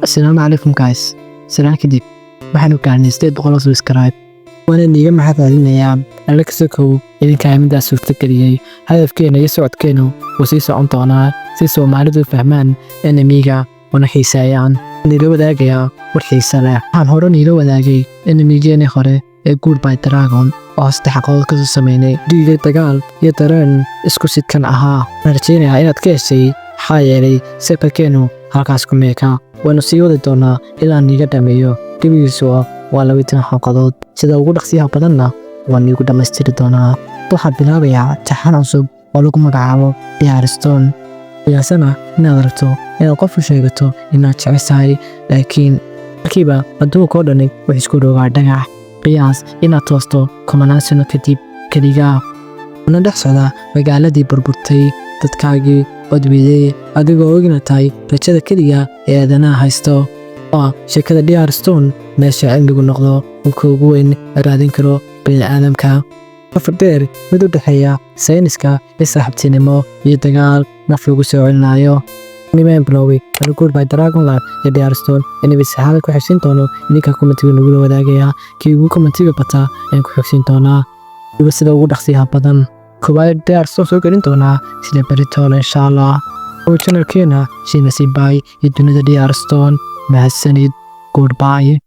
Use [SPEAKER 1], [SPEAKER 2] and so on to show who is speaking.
[SPEAKER 1] Assalamu alaikum guys. Salaan kadib. Waxaan u gaarnay 800 subscribe. Waana niga mahadcelinayaa alla ka sokow idinka midda suurta geliyay. Hadafkeena iyo socodkeenu wuu sii socon doonaa si Soomaalidu fahmaan enemiga wana xiisaayaan. Nila wadaagayaa war xiisa leh. Waxaan hore nila wadaagay enemigeeni hore ee Goodbye Dragon oo saddex qodob ka sameynay dhiigay dagaal iyo dareen isku sidkan ahaa. Rajaynayaa inaad ka heshay maxaa yeelay sepakeenu halkaas ku meeka. Waanu sii wadi doonaa ilaa niga dhameeyo gebigiisu waa 20 xalqadood sida ugu dhaqsiyaha badanna waan igu dhamaystiri doonaa. Waxaan bilaabayaa taxan cusub oo lagu magacaabo Qiyaaston. Qiyaasana inaad aragto inaad qof u sheegato inaad jeceshahay laakiin markiiba adduunka oo dhani wuxuu isku dhowaa dhagax. Qiyaas inaad toosto kumanaan sano kadib kaligaa una dhex socda magaaladii burburtay dadkaagii odwidey adigoo ogina tahay rajada kaligaa ee aadanaha haysto. sheekada Qiyaaston meesha cilmigu noqdo ugu weyn raadin karo bini'aadamka. Afar dheer mid u dhexeeya sayniska iyo saaxiibtinimo iyo dagaal naf lagu soo celinayo. Niman Bilowgiisa Goodbye Dragon iyo Qiyaaston inay saxaada ku xigsiin doono ninka commentiga nagu wadaagaya kii ugu commentiga bataa ee ku xigsiin doona iyo sida ugu dhaqsiyaha badan kubaad Qiyaaston soo gelin doona sida baritoon insha Allah. oo channelkeena Saynis iyo dunida Qiyaaston mahadsanid. Goodbye.